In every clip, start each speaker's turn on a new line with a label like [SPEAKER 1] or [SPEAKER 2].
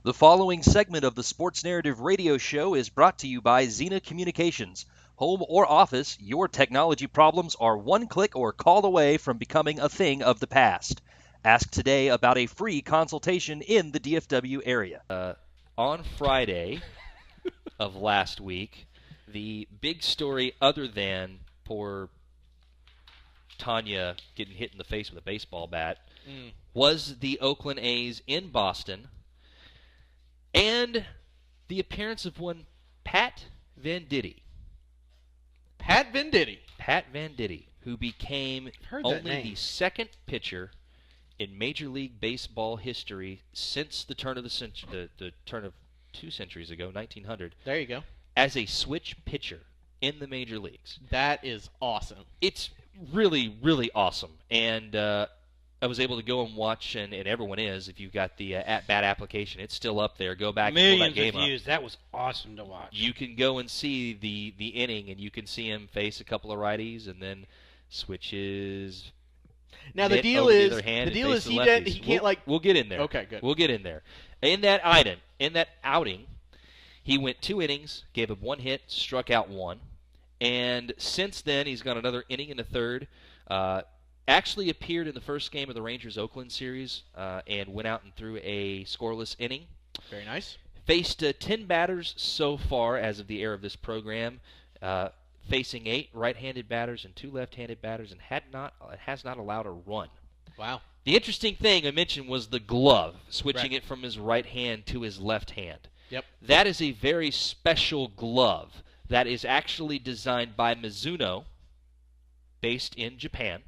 [SPEAKER 1] The following segment of the Sports Narrative Radio Show is brought to you by Xena Communications. Home or office, your technology problems are one click or call away from becoming a thing of the past. Ask today about a free consultation in the DFW area.
[SPEAKER 2] On Friday of last week, the big story, other than poor Tanya getting hit in the face with a baseball bat, was the Oakland A's in Boston and the appearance of one Pat Venditte.
[SPEAKER 3] Pat Venditte.
[SPEAKER 2] Pat Venditte, who became only the second pitcher in Major League Baseball history since the turn of the turn of 2 centuries ago, 1900.
[SPEAKER 3] There you go.
[SPEAKER 2] As a switch pitcher in the major leagues.
[SPEAKER 3] That is awesome.
[SPEAKER 2] It's really, really awesome. And I was able to go and watch, and everyone is, if you've got the at-bat application, it's still up there. Go back and pull that game up.
[SPEAKER 4] Millions of views. That was awesome to watch.
[SPEAKER 2] You can go and see the inning, and you can see him face a couple of righties, and then switches.
[SPEAKER 3] Now the deal is he can't
[SPEAKER 2] We'll get in there.
[SPEAKER 3] Okay, good.
[SPEAKER 2] We'll get in there. In that outing, he went 2 innings, gave up 1 hit, struck out 1, and since then he's got another inning in the third. Actually appeared in the first game of the Rangers-Oakland series and went out and threw a scoreless inning.
[SPEAKER 3] Very nice.
[SPEAKER 2] Faced 10 batters so far as of the air of this program, facing 8 right-handed batters and 2 left-handed batters, and has not allowed a run.
[SPEAKER 3] Wow.
[SPEAKER 2] The interesting thing I mentioned was the glove, switching it from his right hand to his left hand.
[SPEAKER 3] Yep.
[SPEAKER 2] That is a very special glove that is actually designed by Mizuno, based in Japan.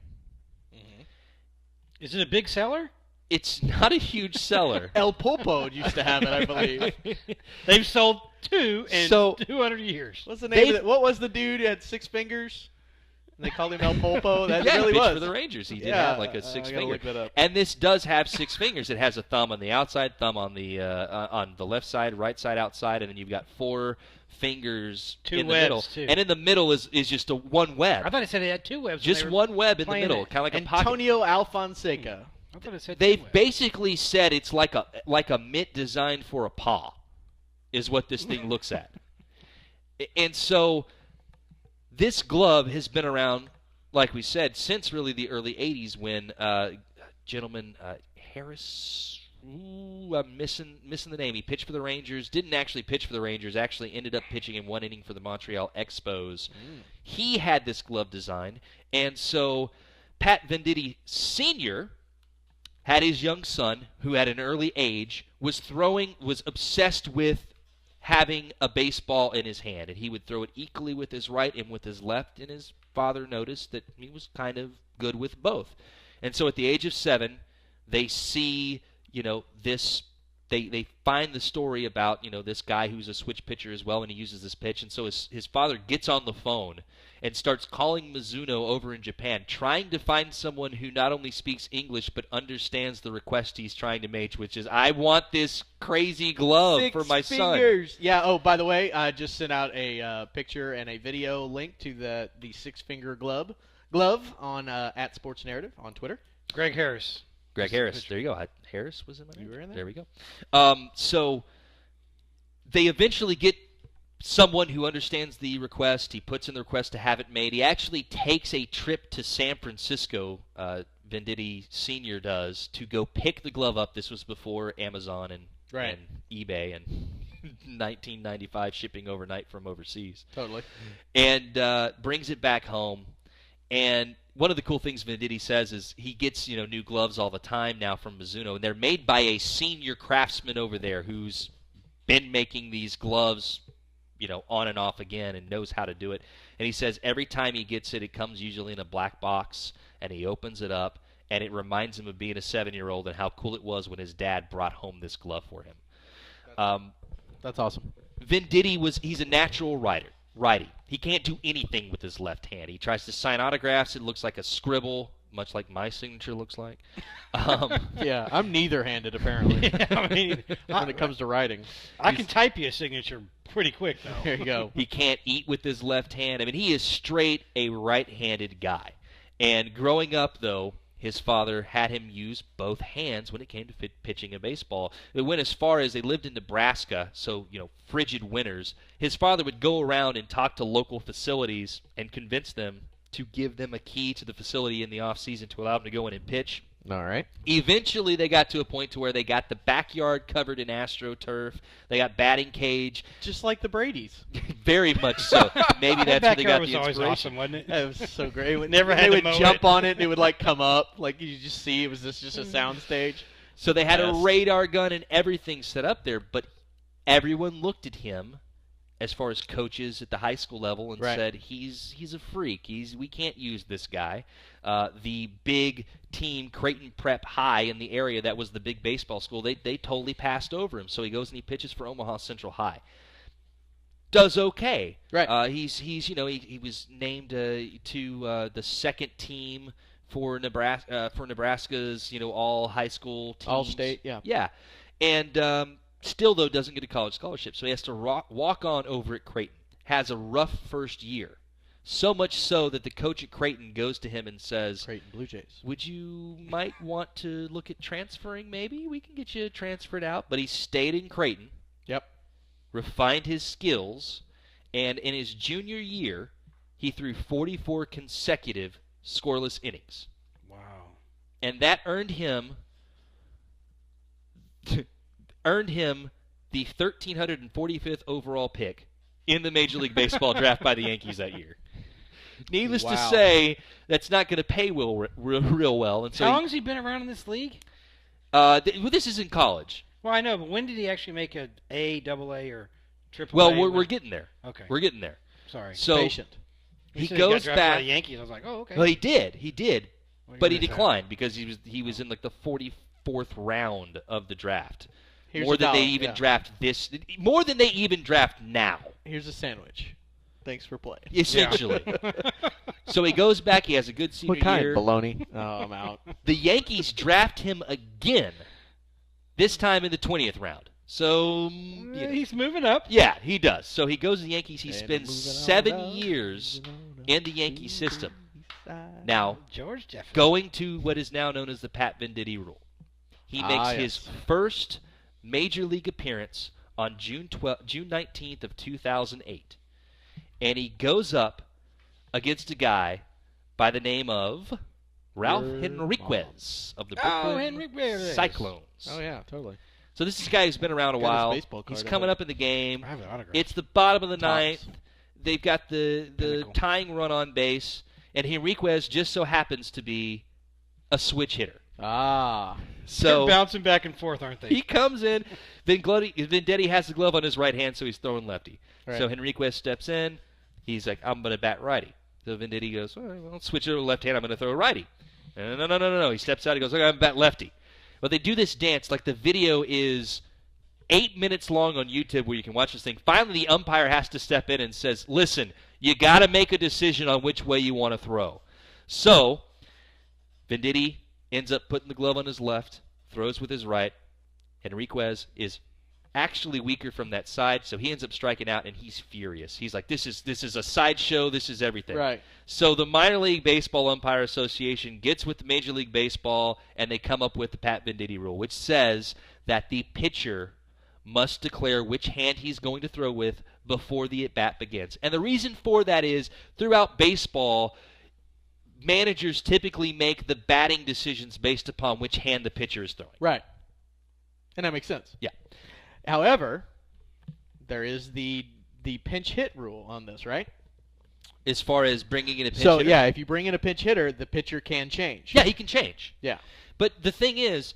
[SPEAKER 4] Is it a big seller?
[SPEAKER 2] It's not a huge seller.
[SPEAKER 3] El Popo used to have it, I believe.
[SPEAKER 4] They've sold 2 in 200 years.
[SPEAKER 3] What's the name of it? What was the dude who had 6 fingers? And they called him El Popo. That really
[SPEAKER 2] pitched
[SPEAKER 3] was.
[SPEAKER 2] for the Rangers. He did have like a 6
[SPEAKER 3] I
[SPEAKER 2] finger.
[SPEAKER 3] look that up.
[SPEAKER 2] And this does have 6 fingers. It has a thumb on the outside, thumb on the left side, right side outside, and then you've got 4 fingers
[SPEAKER 4] 2
[SPEAKER 2] in the
[SPEAKER 4] webs,
[SPEAKER 2] middle.
[SPEAKER 4] too.
[SPEAKER 2] And in the middle is just one web.
[SPEAKER 4] I thought it said it had 2 webs.
[SPEAKER 2] Just one web in the middle, kind of like a pocket.
[SPEAKER 3] Antonio Alfonseca.
[SPEAKER 4] I thought it said 2
[SPEAKER 2] They've
[SPEAKER 4] webs.
[SPEAKER 2] basically said it's like a mitt designed for a paw, is what this thing looks at. And so this glove has been around, like we said, since really the early 80s when gentleman Harris, I'm missing the name. He pitched for the Rangers, didn't actually pitch for the Rangers, actually ended up pitching in 1 inning for the Montreal Expos. He had this glove designed, and so Pat Venditte Sr. had his young son, who at an early age was obsessed with having a baseball in his hand, and he would throw it equally with his right and with his left, and his father noticed that he was kind of good with both. And so at the age of 7, they see, this, they find the story about, this guy who's a switch pitcher as well, and he uses this pitch, and so his father gets on the phone and starts calling Mizuno over in Japan, trying to find someone who not only speaks English but understands the request he's trying to make, which is, I want this crazy glove for my
[SPEAKER 3] 6 fingers.
[SPEAKER 2] son.
[SPEAKER 3] Yeah, oh, by the way, I just sent out a picture and a video link to the 6-finger glove on at Sports Narrative on Twitter.
[SPEAKER 4] Greg Harris.
[SPEAKER 2] Greg Harris. There you go. Harris was in my name?
[SPEAKER 3] You were in there?
[SPEAKER 2] There we go. So they eventually get someone who understands the request. He puts in the request to have it made. He actually takes a trip to San Francisco, Venditte Sr. does, to go pick the glove up. This was before Amazon and eBay and 1995 shipping overnight from overseas.
[SPEAKER 3] Totally.
[SPEAKER 2] And brings it back home. And one of the cool things Venditte says is he gets new gloves all the time now from Mizuno, and they're made by a senior craftsman over there who's been making these gloves on and off again and knows how to do it. And he says every time he gets it, it comes usually in a black box, and he opens it up, and it reminds him of being a 7-year-old and how cool it was when his dad brought home this glove for him.
[SPEAKER 3] That's awesome.
[SPEAKER 2] Venditte he's a natural righty. He can't do anything with his left hand. He tries to sign autographs. It looks like a scribble, much like my signature looks like.
[SPEAKER 3] Yeah, I'm neither-handed, apparently,
[SPEAKER 4] I mean,
[SPEAKER 3] when it comes to writing.
[SPEAKER 4] I can type you a signature pretty quick, though.
[SPEAKER 3] There you go.
[SPEAKER 2] He can't eat with his left hand. I mean, he is straight a right-handed guy. And growing up, though, his father had him use both hands when it came to pitching a baseball. It went as far as they lived in Nebraska, so, frigid winters. His father would go around and talk to local facilities and convince them to give them a key to the facility in the off season to allow them to go in and pitch.
[SPEAKER 3] All right.
[SPEAKER 2] Eventually, they got to a point to where they got the backyard covered in AstroTurf. They got batting cage.
[SPEAKER 3] Just like the Brady's.
[SPEAKER 2] Very much so. Maybe that's where they got the
[SPEAKER 4] was
[SPEAKER 2] inspiration.
[SPEAKER 4] always awesome, wasn't it?
[SPEAKER 3] It was so great.
[SPEAKER 4] Never
[SPEAKER 3] They would jump on it, and it would come up. You just see it was just a sound stage.
[SPEAKER 2] So they had a radar gun and everything set up there, but everyone looked at him as far as coaches at the high school level and said, he's a freak. We can't use this guy. The big team, Creighton Prep High in the area, that was the big baseball school, they totally passed over him. So he goes and he pitches for Omaha Central High. Does okay.
[SPEAKER 3] Right.
[SPEAKER 2] He was named to the second team for Nebraska's all high school teams.
[SPEAKER 3] All state, yeah.
[SPEAKER 2] Yeah. And still, though, doesn't get a college scholarship, so he has to walk on over at Creighton. Has a rough first year. So much so that the coach at Creighton goes to him and says,
[SPEAKER 3] Creighton Blue Jays.
[SPEAKER 2] Would you might want to look at transferring maybe? We can get you transferred out. But he stayed in Creighton.
[SPEAKER 3] Yep.
[SPEAKER 2] Refined his skills. And in his junior year, he threw 44 consecutive scoreless innings.
[SPEAKER 4] Wow.
[SPEAKER 2] And that earned him the 1,345th overall pick in the Major League Baseball draft by the Yankees that year. Needless to say, that's not going to pay real well. And so
[SPEAKER 4] how long has he been around in this league?
[SPEAKER 2] This is in college.
[SPEAKER 4] Well, I know, but when did he actually make A, AA, or AAA?
[SPEAKER 2] Well, we're getting there.
[SPEAKER 4] Okay.
[SPEAKER 2] We're getting there.
[SPEAKER 4] Sorry.
[SPEAKER 2] So
[SPEAKER 3] Patient.
[SPEAKER 2] he
[SPEAKER 4] said
[SPEAKER 2] goes
[SPEAKER 4] got drafted
[SPEAKER 2] back.
[SPEAKER 4] by the Yankees. I was like, oh, okay.
[SPEAKER 2] Well, he did,
[SPEAKER 4] What
[SPEAKER 2] but he
[SPEAKER 4] year is that?
[SPEAKER 2] declined because he was in like the 44th round of the draft.
[SPEAKER 3] Here's
[SPEAKER 2] More
[SPEAKER 3] a
[SPEAKER 2] than they
[SPEAKER 3] dollar,
[SPEAKER 2] even
[SPEAKER 3] yeah.
[SPEAKER 2] draft this. More than they even draft now.
[SPEAKER 3] Here's a sandwich. Thanks for playing.
[SPEAKER 2] Essentially. So he goes back. He has a good senior
[SPEAKER 3] What kind?
[SPEAKER 2] year.
[SPEAKER 3] Baloney. Oh, I'm out.
[SPEAKER 2] The Yankees draft him again, this time in the 20th round. So,
[SPEAKER 4] He's moving up.
[SPEAKER 2] yeah, he does. So he goes to the Yankees. He
[SPEAKER 3] And
[SPEAKER 2] spends
[SPEAKER 3] moving on
[SPEAKER 2] 7
[SPEAKER 3] up,
[SPEAKER 2] years
[SPEAKER 3] moving on up
[SPEAKER 2] in the
[SPEAKER 3] to
[SPEAKER 2] Yankee system.
[SPEAKER 3] side.
[SPEAKER 2] Now,
[SPEAKER 4] George Jefferson.
[SPEAKER 2] going to what is now known as the Pat Venditte rule. He makes his first Major League appearance on June 19th of 2008. And he goes up against a guy by the name of Ralph Henriquez of the Brooklyn
[SPEAKER 4] Henriquez.
[SPEAKER 2] Cyclones.
[SPEAKER 3] Oh, yeah, totally.
[SPEAKER 2] So this is a guy who's been around a
[SPEAKER 3] Got his
[SPEAKER 2] while.
[SPEAKER 3] baseball card
[SPEAKER 2] He's
[SPEAKER 3] out
[SPEAKER 2] coming
[SPEAKER 3] there.
[SPEAKER 2] up in the game.
[SPEAKER 4] I have an autograph.
[SPEAKER 2] It's the bottom of the
[SPEAKER 3] Tops.
[SPEAKER 2] ninth. They've got the
[SPEAKER 4] Pinnacle.
[SPEAKER 2] tying run on base, and Henriquez just so happens to be a switch hitter.
[SPEAKER 3] Ah.
[SPEAKER 2] So
[SPEAKER 4] They're bouncing back and forth, aren't they?
[SPEAKER 2] he comes in. Venditte has the glove on his right hand, so he's throwing lefty.
[SPEAKER 3] Right.
[SPEAKER 2] So Henriquez steps in. He's like, I'm going to bat righty. So Venditte goes, all right, well, switch it to left hand. I'm going to throw righty. No. He steps out. He goes, okay, I'm going to bat lefty. But they do this dance. Like the video is 8 minutes long on YouTube where you can watch this thing. Finally, the umpire has to step in and says, listen, you got to make a decision on which way you want to throw. So Venditte ends up putting the glove on his left, throws with his right. Henriquez is actually weaker from that side, so he ends up striking out, and he's furious. He's like, this is a sideshow. This is everything.
[SPEAKER 3] Right.
[SPEAKER 2] So the Minor League Baseball Umpire Association gets with the Major League Baseball, and they come up with the Pat Venditte rule, which says that the pitcher must declare which hand he's going to throw with before the at-bat begins. And the reason for that is, throughout baseball, managers typically make the batting decisions based upon which hand the pitcher is throwing.
[SPEAKER 3] Right. And that makes sense.
[SPEAKER 2] Yeah.
[SPEAKER 3] However, there is the pinch hit rule on this, right?
[SPEAKER 2] As far as bringing in a pinch
[SPEAKER 3] So,
[SPEAKER 2] hitter.
[SPEAKER 3] yeah, if you bring in a pinch hitter, the pitcher can change.
[SPEAKER 2] Yeah, he can change.
[SPEAKER 3] Yeah.
[SPEAKER 2] But the thing is,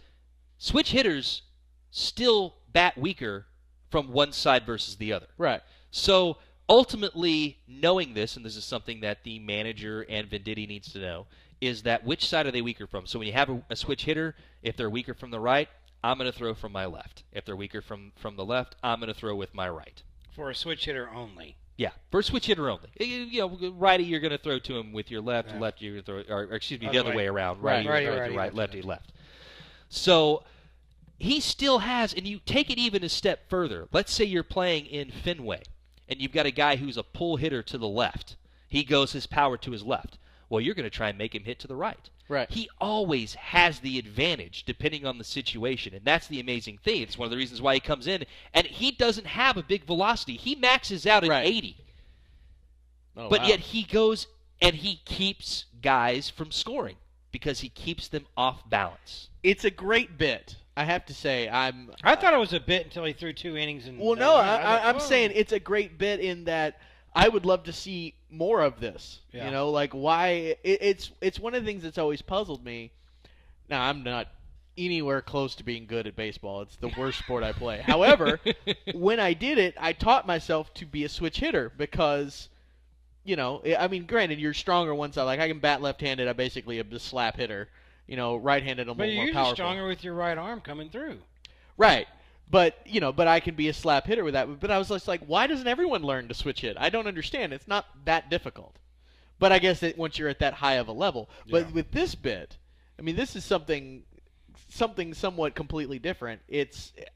[SPEAKER 2] switch hitters still bat weaker from one side versus the other.
[SPEAKER 3] Right.
[SPEAKER 2] So ultimately, knowing this, and this is something that the manager and Venditte needs to know, is that which side are they weaker from? So when you have a switch hitter, if they're weaker from the right, I'm going to throw from my left. If they're weaker from the left, I'm going to throw with my right.
[SPEAKER 4] For a switch hitter only.
[SPEAKER 2] Yeah, for a switch hitter only. Righty, you're going to throw to him with your left.
[SPEAKER 4] Yeah.
[SPEAKER 2] Lefty, you're going to throw, or excuse me,
[SPEAKER 4] Other
[SPEAKER 2] the other
[SPEAKER 4] way.
[SPEAKER 2] way around.
[SPEAKER 3] Right.
[SPEAKER 2] Righty, you're going to
[SPEAKER 4] Righty,
[SPEAKER 2] throw right,
[SPEAKER 4] lefty,
[SPEAKER 2] lefty, left. So he still has, and you take it even a step further. Let's say you're playing in Fenway, and you've got a guy who's a pull hitter to the left. He goes his power to his left. well, you're going to try and make him hit to the right.
[SPEAKER 3] Right.
[SPEAKER 2] He always has the advantage depending on the situation, and that's the amazing thing. It's one of the reasons why he comes in, and he doesn't have a big velocity. He maxes out at 80. But yet he goes and he keeps guys from scoring because he keeps them off balance.
[SPEAKER 3] It's a great bit. I have to say,
[SPEAKER 4] I thought it was a bit until he threw 2 innings.
[SPEAKER 3] I'm saying it's a great bit in that I would love to see more of this.
[SPEAKER 4] Yeah.
[SPEAKER 3] You know, like why it's one of the things that's always puzzled me. Now, I'm not anywhere close to being good at baseball. It's the worst sport I play. However, when I did it, I taught myself to be a switch hitter because, you know, I mean, granted, you're stronger one side. Like I can bat left-handed. I basically am a slap hitter. You know, right-handed, I'm a little more powerful.
[SPEAKER 4] But you're stronger with your right arm coming through.
[SPEAKER 3] Right. But, you know, but I can be a slap hitter with that. But I was just like, why doesn't everyone learn to switch hit? I don't understand. It's not that difficult. But I guess that once you're at that high of a level.
[SPEAKER 4] Yeah.
[SPEAKER 3] But with this bit, I mean, this is something somewhat completely different.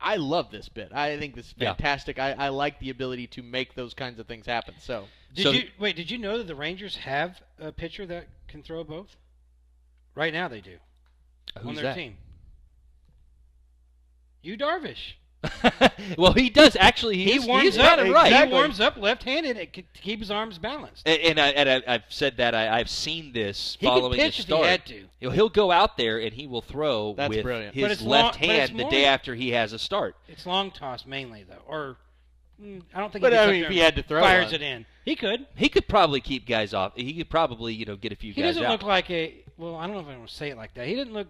[SPEAKER 3] I love this bit. I think this is fantastic. Yeah. I like the ability to make those kinds of things happen.
[SPEAKER 4] Did you know that the Rangers have a pitcher that can throw both? Right now they do.
[SPEAKER 2] Who's
[SPEAKER 4] on their
[SPEAKER 2] that?
[SPEAKER 4] team. Yu Darvish.
[SPEAKER 2] Well, he does actually. He warms up right.
[SPEAKER 4] He warms up left-handed to keep his arms balanced.
[SPEAKER 2] And I've said that I've seen this following
[SPEAKER 4] the start. He had to.
[SPEAKER 2] He'll go out there and he will throw with
[SPEAKER 3] brilliant.
[SPEAKER 2] his left hand the day after he has a start.
[SPEAKER 4] It's long toss mainly though, or I don't think.
[SPEAKER 3] But I mean, if he had to throw,
[SPEAKER 4] fires it in. He could.
[SPEAKER 2] He could probably keep guys off. He could probably get a few guys out.
[SPEAKER 4] He doesn't look like a. Well, I don't know if I want to say it like that. He didn't look.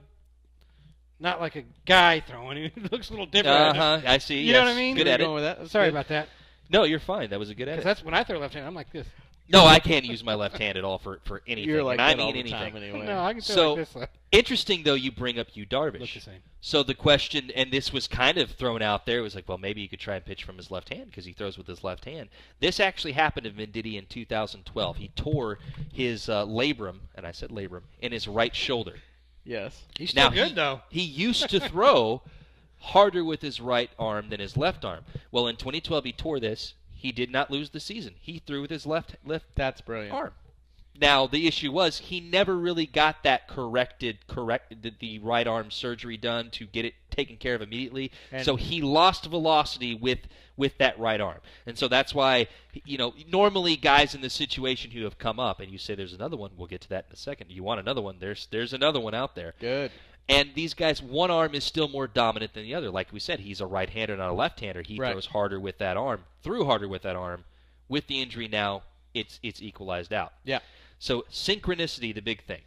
[SPEAKER 4] Not like a guy throwing. He looks a little different.
[SPEAKER 2] I see.
[SPEAKER 4] You know what I mean?
[SPEAKER 2] Good edit.
[SPEAKER 3] With that?
[SPEAKER 4] Sorry about that.
[SPEAKER 2] No, you're fine. That was a good edit.
[SPEAKER 4] That's when I throw left-handed. I'm like this.
[SPEAKER 2] No, I can't use my left hand at all for anything.
[SPEAKER 3] You're like
[SPEAKER 2] and I
[SPEAKER 3] that all
[SPEAKER 2] mean
[SPEAKER 3] the time
[SPEAKER 2] anything.
[SPEAKER 3] anyway.
[SPEAKER 4] No, I can throw like this.
[SPEAKER 2] Interesting though, you bring up Yu Darvish.
[SPEAKER 4] Look the same.
[SPEAKER 2] So the question, and this was kind of thrown out there, was like, well, maybe you could try and pitch from his left hand because he throws with his left hand. This actually happened to Venditte in 2012. He tore his labrum, and I said labrum, in his right shoulder.
[SPEAKER 3] Yes.
[SPEAKER 4] He's still good though.
[SPEAKER 2] He used to throw harder with his right arm than his left arm. Well, in 2012 he tore this. He did not lose the season. He threw with his left
[SPEAKER 3] That's brilliant.
[SPEAKER 2] arm. Now, the issue was he never really got that corrected the right arm surgery done to get it taken care of immediately.
[SPEAKER 3] And
[SPEAKER 2] so he lost velocity with that right arm. And so that's why, normally guys in this situation who have come up, and you say there's another one, we'll get to that in a second. You want another one, there's another one out there.
[SPEAKER 3] Good.
[SPEAKER 2] And these guys, one arm is still more dominant than the other. Like we said, he's a right-hander, not a left-hander. He throws harder with that arm, threw harder with that arm. With the injury now, it's equalized out.
[SPEAKER 3] Yeah.
[SPEAKER 2] So synchronicity, the big thing.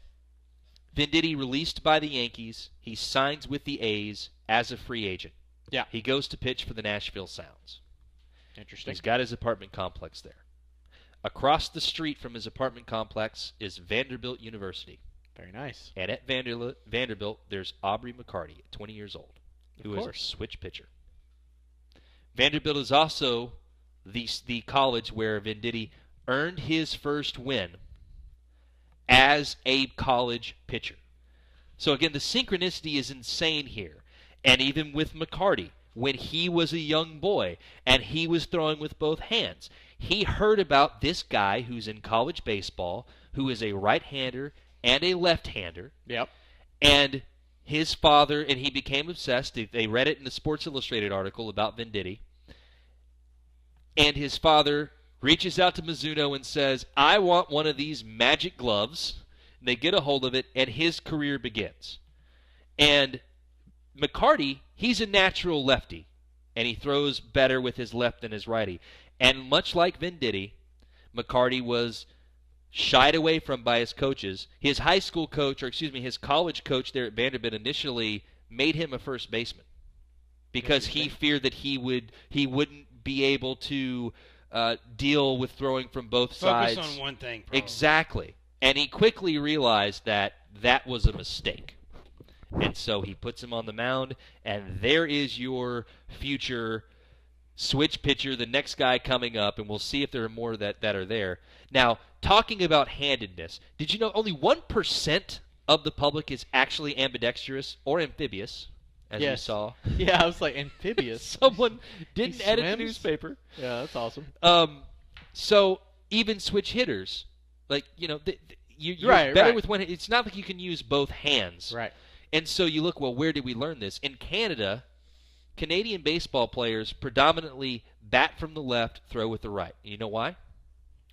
[SPEAKER 2] Venditte released by the Yankees. He signs with the A's as a free agent.
[SPEAKER 3] Yeah.
[SPEAKER 2] He goes to pitch for the Nashville Sounds.
[SPEAKER 3] Interesting.
[SPEAKER 2] He's got his apartment complex there. Across the street from his apartment complex is Vanderbilt University.
[SPEAKER 3] Very nice.
[SPEAKER 2] And at Vanderbilt, there's Aubrey McCarty, 20 years old, who is a switch pitcher. Vanderbilt is also the college where Venditte earned his first win as a college pitcher. So again, the synchronicity is insane here. And even with McCarty, when he was a young boy and he was throwing with both hands, he heard about this guy who's in college baseball, who is a right-hander and a left-hander.
[SPEAKER 3] Yep.
[SPEAKER 2] And his father, and he became obsessed. They read it in the Sports Illustrated article about Venditte. And his father reaches out to Mizuno and says, I want one of these magic gloves. And they get a hold of it, and his career begins. And McCarty, he's a natural lefty, and he throws better with his left than his righty. And much like Venditte, McCarty was shied away from by his coaches. His high school coach, his college coach there at Vanderbilt initially made him a first baseman because he feared that he wouldn't be able to deal with throwing from both sides.
[SPEAKER 4] Focus on one thing. Probably.
[SPEAKER 2] Exactly. And he quickly realized that was a mistake. And so he puts him on the mound, and there is your future switch pitcher, the next guy coming up, and we'll see if there are more that are there. Now, talking about handedness, did you know only 1% of the public is actually ambidextrous or amphibious, as you saw?
[SPEAKER 3] Yeah, I was like, amphibious?
[SPEAKER 2] Someone didn't edit the
[SPEAKER 3] swims?
[SPEAKER 2] newspaper.
[SPEAKER 3] Yeah, that's awesome.
[SPEAKER 2] So even switch hitters, like, you're
[SPEAKER 3] Right,
[SPEAKER 2] better
[SPEAKER 3] right.
[SPEAKER 2] with one. It's not like you can use both hands.
[SPEAKER 3] Right.
[SPEAKER 2] And so you look, well, where did we learn this? In Canada, Canadian baseball players predominantly bat from the left, throw with the right. You know why?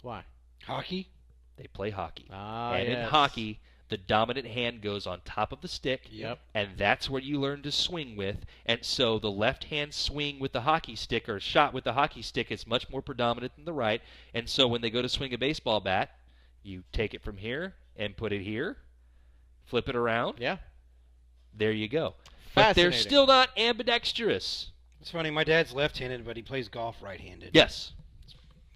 [SPEAKER 3] Why?
[SPEAKER 4] Hockey?
[SPEAKER 2] They play hockey.
[SPEAKER 3] And
[SPEAKER 2] in hockey, the dominant hand goes on top of the stick,
[SPEAKER 3] Yep.
[SPEAKER 2] and that's where you learn to swing with. And so the left hand swing with the hockey stick or shot with the hockey stick is much more predominant than the right. And so when they go to swing a baseball bat, you take it from here and put it here, flip it around.
[SPEAKER 3] Yeah.
[SPEAKER 2] There you go. But they're
[SPEAKER 3] Fascinating.
[SPEAKER 2] still not ambidextrous.
[SPEAKER 4] It's funny. My dad's left-handed, but he plays golf right-handed.
[SPEAKER 2] Yes.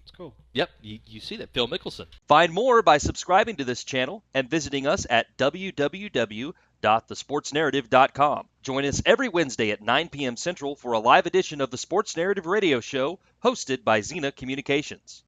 [SPEAKER 4] It's cool.
[SPEAKER 2] Yep. You see that. Phil Mickelson.
[SPEAKER 1] Find more by subscribing to this channel and visiting us at www.thesportsnarrative.com. Join us every Wednesday at 9 p.m. Central for a live edition of the Sports Narrative Radio Show hosted by Xena Communications.